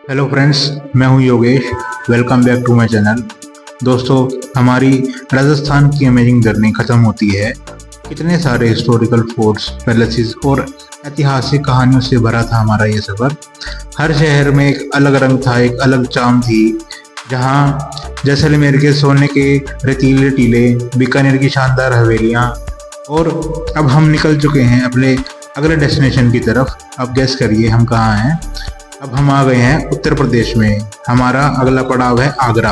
Hello friends, मैं हूं Yogesh. Welcome back to my channel. दोस्तों, हमारी राजस्थान की अमेजिंग जर्नी ख़त्म होती है। कितने सारे हिस्टोरिकल फोर्ट्स, पैलेसेस और ऐतिहासिक कहानियों से भरा था हमारा ये सफ़र। हर शहर में एक अलग रंग था, एक अलग चार्म थी। जहाँ जैसलमेर के सोने के रेतीले टीले, बीकानेर की शानदार हवेलियाँ, और अब हम निकल चुके हैं अपने अगले डेस्टिनेशन की तरफ। अब गेस करिए हम कहाँ हैं। अब हम आ गए हैं उत्तर प्रदेश में। हमारा अगला पड़ाव है आगरा।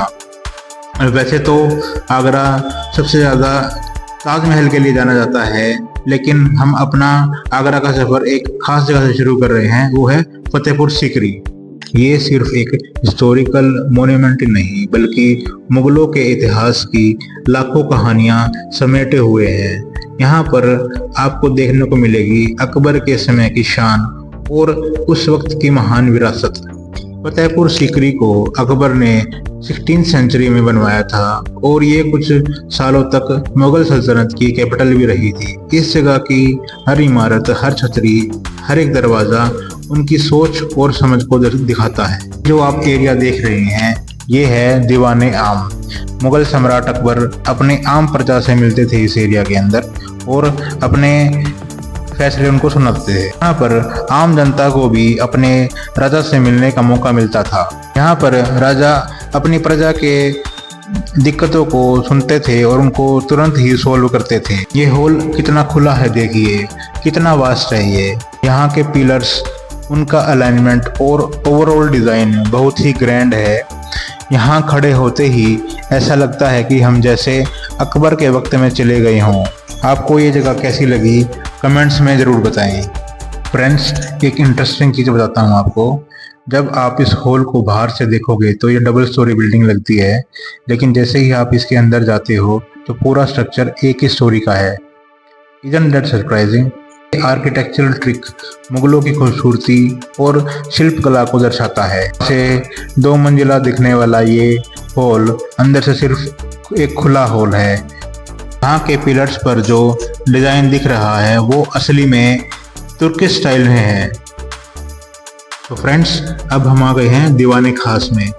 और वैसे तो आगरा सबसे ज़्यादा ताजमहल के लिए जाना जाता है, लेकिन हम अपना आगरा का सफ़र एक खास जगह से शुरू कर रहे हैं, वो है फतेहपुर सीकरी। ये सिर्फ एक हिस्टोरिकल मोन्यूमेंट नहीं, बल्कि मुगलों के इतिहास की लाखों कहानियाँ समेटे हुए हैं। यहाँ पर आपको देखने को मिलेगी अकबर के समय की शान और उस वक्त की महान विरासत। फतेहपुर सीकरी को अकबर ने 16वीं सेंचुरी में बनवाया था और ये कुछ सालों तक मुगल सल्तनत की कैपिटल भी रही थी। इस जगह की हर इमारत, हर छतरी, हर एक दरवाज़ा उनकी सोच और समझ को दिखाता है। जो आप एरिया देख रहे हैं, ये है दीवाने आम। मुगल सम्राट अकबर अपने आम प्रजा से मिलते थे इस एरिया के अंदर और अपने फैसले उनको सुनाते थे। यहाँ पर आम जनता को भी अपने राजा से मिलने का मौका मिलता था। यहाँ पर राजा अपनी प्रजा के दिक्कतों को सुनते थे और उनको तुरंत ही सॉल्व करते थे। ये हॉल कितना खुला है, देखिए कितना वास्ट है ये। यहाँ के पिलर्स, उनका अलाइनमेंट और ओवरऑल डिज़ाइन बहुत ही ग्रैंड है। यहाँ खड़े होते ही ऐसा लगता है कि हम जैसे अकबर के वक्त में चले गए हों। आपको ये जगह कैसी लगी, कमेंट्स में ज़रूर बताएं। फ्रेंड्स, एक इंटरेस्टिंग चीज़ बताता हूँ आपको। जब आप इस हॉल को बाहर से देखोगे तो ये डबल स्टोरी बिल्डिंग लगती है, लेकिन जैसे ही आप इसके अंदर जाते हो तो पूरा स्ट्रक्चर एक ही स्टोरी का है। Isn't that surprising? Architectural trick मुगलों की खूबसूरती और शिल्प कला को दर्शाता है। जैसे 2 मंजिला दिखने वाला ये हॉल अंदर से सिर्फ एक खुला हॉल है। यहाँ के पिलर्स पर जो डिज़ाइन दिख रहा है वो असली में तुर्किश स्टाइल में है। तो फ्रेंड्स, अब हम आ गए हैं दीवाने खास में।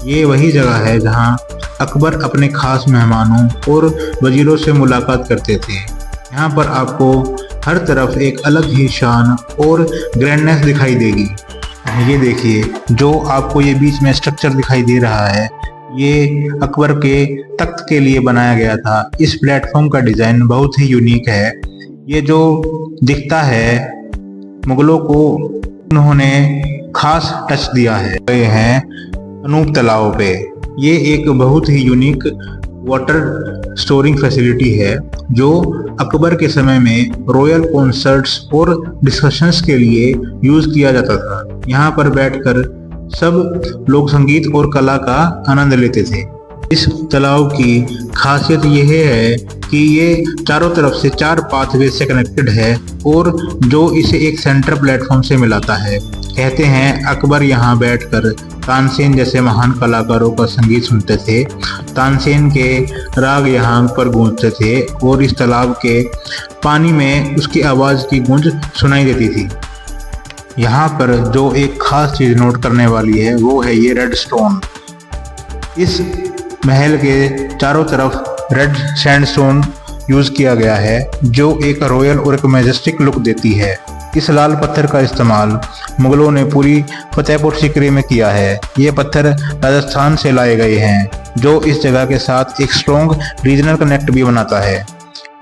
ये वही जगह है जहाँ अकबर अपने खास मेहमानों और वजीरों से मुलाकात करते थे। यहाँ पर आपको हर तरफ एक अलग ही शान और ग्रैंडनेस दिखाई देगी। ये देखिए, जो आपको ये बीच में स्ट्रक्चर दिखाई दे रहा है, ये अकबर के तख्त के लिए बनाया गया था। इस प्लेटफॉर्म का डिज़ाइन बहुत ही यूनिक है। ये जो दिखता है, मुगलों को उन्होंने खास टच दिया है। ये हैं अनूप तालाब पे। ये एक बहुत ही यूनिक वाटर स्टोरिंग फैसिलिटी है जो अकबर के समय में रॉयल कॉन्सर्ट्स और डिस्कशंस के लिए यूज़ किया जाता था। यहाँ पर बैठकर सब लोग संगीत और कला का आनंद लेते थे। इस तालाब की खासियत यह है कि ये चारों तरफ से 4 पाथवे से कनेक्टेड है और जो इसे एक सेंटर प्लेटफॉर्म से मिलाता है। कहते हैं अकबर यहाँ बैठकर तानसेन जैसे महान कलाकारों का संगीत सुनते थे। तानसेन के राग यहाँ पर गूंजते थे और इस तालाब के पानी में उसकी आवाज़ की गूंज सुनाई देती थी। यहाँ पर जो एक खास चीज़ नोट करने वाली है वो है ये रेड स्टोन। इस महल के चारों तरफ रेड सैंडस्टोन यूज़ किया गया है जो एक रॉयल और एक मैजेस्टिक लुक देती है। इस लाल पत्थर का इस्तेमाल मुगलों ने पूरी फतेहपुर सीकरी में किया है। ये पत्थर राजस्थान से लाए गए हैं जो इस जगह के साथ एक स्ट्रॉन्ग रीजनल कनेक्ट भी बनाता है।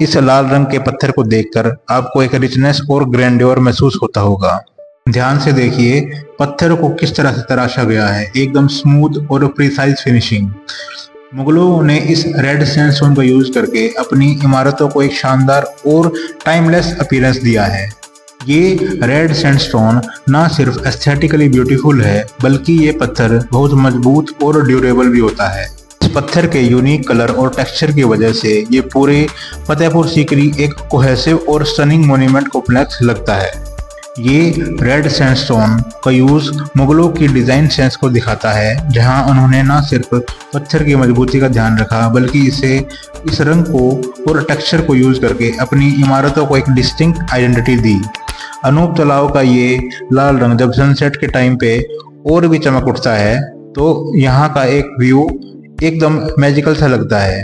इस लाल रंग के पत्थर को देखकर आपको एक रिचनेस और ग्रैंड्योर महसूस होता होगा। ध्यान से देखिए पत्थर को किस तरह से तराशा गया है, एकदम स्मूथ और प्रिसाइज फिनिशिंग। मुगलों ने इस रेड सैंडस्टोन का यूज करके अपनी इमारतों को एक शानदार और टाइमलेस अपीयरेंस दिया है। ये रेड सैंडस्टोन ना सिर्फ एस्थेटिकली ब्यूटीफुल है, बल्कि ये पत्थर बहुत मजबूत और ड्यूरेबल भी होता है। इस पत्थर के यूनिक कलर और टेक्सचर की वजह से ये पूरे फतेहपुर सीकरी एक कोहेसिव और स्टनिंग मॉन्यूमेंट कॉम्प्लेक्स लगता है। ये रेड सैंडस्टोन का यूज़ मुगलों की डिज़ाइन सेंस को दिखाता है, जहां उन्होंने न सिर्फ पत्थर की मजबूती का ध्यान रखा, बल्कि इस रंग को और टेक्सचर को यूज़ करके अपनी इमारतों को एक डिस्टिंक्ट आइडेंटिटी दी। अनूप तालाब का ये लाल रंग जब सनसेट के टाइम पे और भी चमक उठता है। तो यहाँ का एक व्यू एकदम मैजिकल सा लगता है।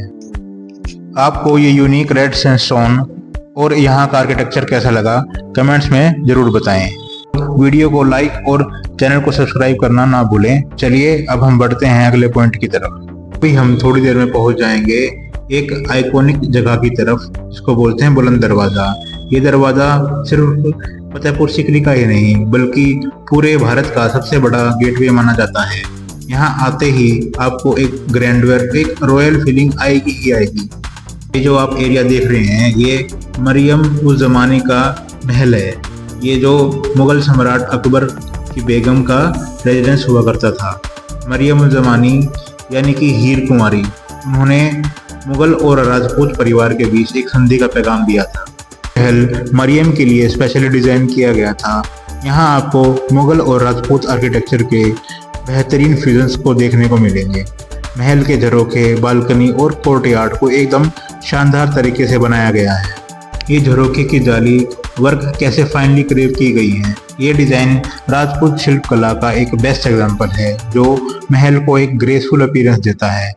आपको ये यूनिक रेड सैंडस्टोन और यहाँ का आर्किटेक्चर कैसा लगा कमेंट्स में जरूर बताएं। वीडियो को लाइक और चैनल को सब्सक्राइब करना ना भूलें। चलिए अब हम बढ़ते हैं अगले पॉइंट की तरफ। अभी हम थोड़ी देर में पहुंच जाएंगे एक आइकॉनिक जगह की तरफ, जिसको बोलते हैं बुलंद दरवाजा। ये दरवाजा सिर्फ फतेहपुर सीकरी का ही नहीं बल्कि पूरे भारत का सबसे बड़ा गेटवे माना जाता है। यहाँ आते ही आपको एक ग्रैंडवर, एक रॉयल फीलिंग आएगी ही आएगी। ये जो आप एरिया देख रहे हैं ये मरियम उस जमाने का महल है। ये जो मुगल सम्राट अकबर की बेगम का रेजिडेंस हुआ करता था। मरियम उस जमानी यानी कि हीर कुंवारी, उन्होंने मुगल और राजपूत परिवार के बीच एक संधि का पैगाम दिया था। महल मरियम के लिए स्पेशली डिजाइन किया गया था। यहाँ आपको मुगल और राजपूत आर्किटेक्चर के बेहतरीन फ्यूजन्स को देखने को मिलेंगे। महल के झरोखे, बालकनी और कोर्टयार्ड को एकदम शानदार तरीके से बनाया गया है। ये झरोखे की जाली वर्क कैसे फाइनली क्रेव की गई है। ये डिज़ाइन राजपूत शिल्पकला का एक बेस्ट एग्जाम्पल है जो महल को एक ग्रेसफुल अपीयरेंस देता है।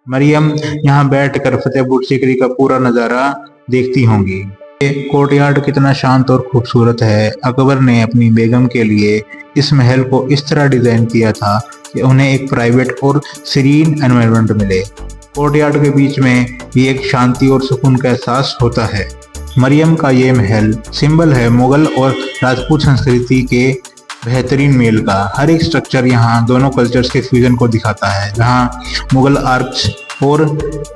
मरियम यहाँ बैठकर फतेहपुर सीकरी का पूरा नज़ारा देखती होंगी। ये कोर्टयार्ड कितना शांत और खूबसूरत है। अकबर ने अपनी बेगम के लिए इस महल को इस तरह डिज़ाइन किया था कि उन्हें एक प्राइवेट और सीरीन एनवायरनमेंट मिले। कोर्टयार्ड के बीच में ये एक शांति और सुकून का एहसास होता है। मरियम का ये महल सिंबल है मुगल और राजपूत संस्कृति के बेहतरीन मेल का। हर एक स्ट्रक्चर यहाँ दोनों कल्चर्स के फ्यूजन को दिखाता है, जहाँ मुगल आर्क्स और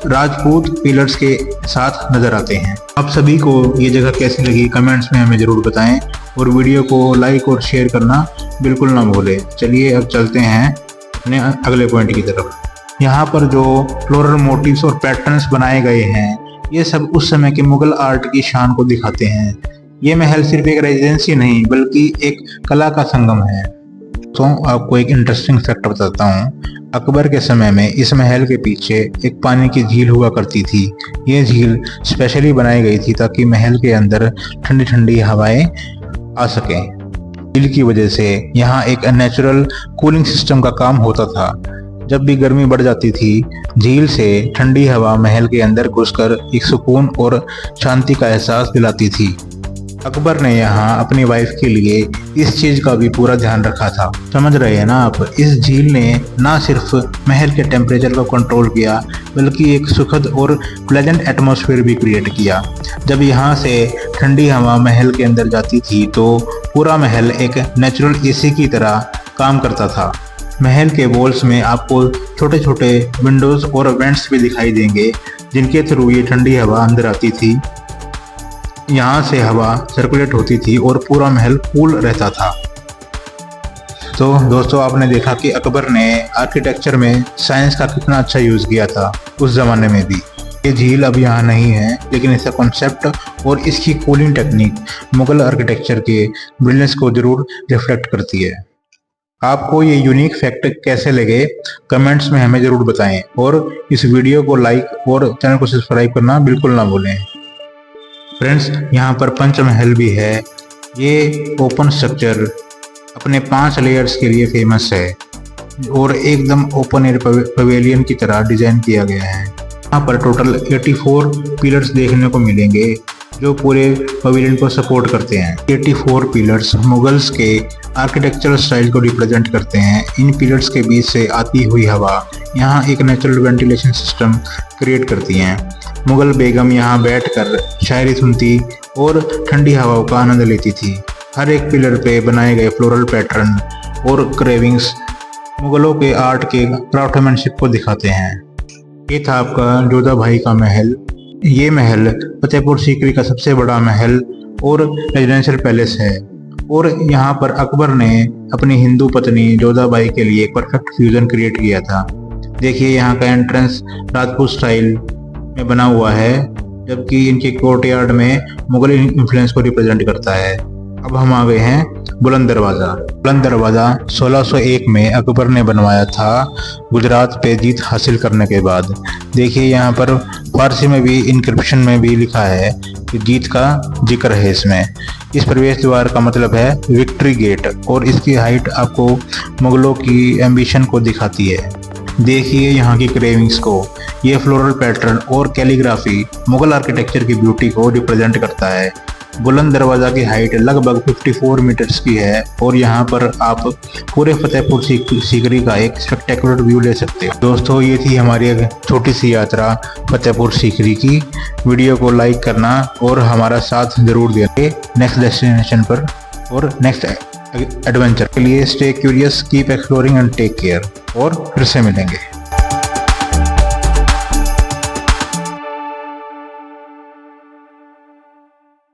राजपूत पिलर्स के साथ नजर आते हैं। आप सभी को ये जगह कैसी लगी कमेंट्स में हमें ज़रूर बताएं और वीडियो को लाइक और शेयर करना बिल्कुल ना भूलें। चलिए अब चलते हैं अपने अगले पॉइंट की तरफ। यहाँ पर जो फ्लोरल मोटिव्स और पैटर्न्स बनाए गए हैं ये सब उस समय के मुगल आर्ट की शान को दिखाते हैं। ये महल सिर्फ एक रेजिडेंसी नहीं बल्कि एक कला का संगम है। तो आपको एक इंटरेस्टिंग फैक्ट बताता हूँ। अकबर के समय में इस महल के पीछे एक पानी की झील हुआ करती थी। ये झील स्पेशली बनाई गई थी ताकि महल के अंदर ठंडी ठंडी हवाएं आ सकें। झील की वजह से यहाँ एक नेचुरल कूलिंग सिस्टम का काम होता था। जब भी गर्मी बढ़ जाती थी झील से ठंडी हवा महल के अंदर घुसकर एक सुकून और शांति का एहसास दिलाती थी। अकबर ने यहाँ अपनी वाइफ के लिए इस चीज का भी पूरा ध्यान रखा था। समझ रहे हैं ना आप। इस झील ने ना सिर्फ महल के टेम्परेचर को कंट्रोल किया बल्कि एक सुखद और प्लेजेंट एटमॉस्फेयर भी क्रिएट किया। जब यहाँ से ठंडी हवा महल के अंदर जाती थी तो पूरा महल एक नेचुरल एसी की तरह काम करता था। महल के वॉल्स में आपको छोटे छोटे विंडोज और वेंट्स भी दिखाई देंगे जिनके थ्रू ये ठंडी हवा अंदर आती थी। यहाँ से हवा सर्कुलेट होती थी और पूरा महल कूल रहता था। तो दोस्तों आपने देखा कि अकबर ने आर्किटेक्चर में साइंस का कितना अच्छा यूज़ किया था उस ज़माने में भी। ये झील अब यहाँ नहीं है लेकिन इसका कॉन्सेप्ट और इसकी कूलिंग टेक्निक मुगल आर्किटेक्चर के ब्रिलियंस को जरूर रिफ्लेक्ट करती है। आपको ये यूनिक फैक्ट कैसे लगे कमेंट्स में हमें ज़रूर बताएं और इस वीडियो को लाइक और चैनल को सब्सक्राइब करना बिल्कुल ना भूलें। फ्रेंड्स यहाँ पर पंचमहल भी है। ये ओपन स्ट्रक्चर अपने 5 लेयर्स के लिए फेमस है और एकदम ओपन एयर पवेलियन की तरह डिज़ाइन किया गया है। यहाँ पर टोटल 84 पिलर्स देखने को मिलेंगे जो पूरे पवेलियन को सपोर्ट करते हैं। 84 पिलर्स मुगल्स के आर्किटेक्चरल स्टाइल को रिप्रेजेंट करते हैं। इन पिलर्स के बीच से आती हुई हवा यहाँ एक नेचुरल वेंटिलेशन सिस्टम क्रिएट करती हैं। मुगल बेगम यहाँ बैठकर शायरी सुनती और ठंडी हवाओं का आनंद लेती थी। हर एक पिलर पे बनाए गए फ्लोरल पैटर्न और क्रेविंग्स मुगलों के आर्ट के क्राफ्टमैनशिप को दिखाते हैं। ये था आपका जोधा भाई का महल। ये महल फतेहपुर सीकरी का सबसे बड़ा महल और रेजिडेंशियल पैलेस है और यहाँ पर अकबर ने अपनी हिंदू पत्नी जोधा बाई के लिए एक परफेक्ट फ्यूजन क्रिएट किया था। देखिए यहाँ का एंट्रेंस राजपूत स्टाइल में बना हुआ है जबकि इनके कोर्टयार्ड में मुगल इन्फ्लुएंस को रिप्रेजेंट करता है। अब हम आ गए हैं बुलंद दरवाज़ा 1601 में अकबर ने बनवाया था गुजरात पे जीत हासिल करने के बाद। देखिए यहाँ पर फारसी में भी इंक्रिप्शन में भी लिखा है कि जीत का जिक्र है इसमें। इस प्रवेश द्वार का मतलब है विक्ट्री गेट और इसकी हाइट आपको मुगलों की एम्बिशन को दिखाती है। देखिए यहाँ की क्रेविंग्स को, ये फ्लोरल पैटर्न और कैलीग्राफी मुगल आर्किटेक्चर की ब्यूटी को रिप्रेजेंट करता है। बुलंद दरवाज़ा की हाइट लगभग 54 मीटर्स की है और यहाँ पर आप पूरे फतेहपुर सीकरी का एक स्पेक्टेकुलर व्यू ले सकते हो। दोस्तों ये थी हमारी एक छोटी सी यात्रा फतेहपुर सीकरी की। वीडियो को लाइक करना और हमारा साथ जरूर दें नेक्स्ट डेस्टिनेशन पर और नेक्स्ट एडवेंचर के लिए। Stay curious, keep exploring and take care, और फिर से मिलेंगे।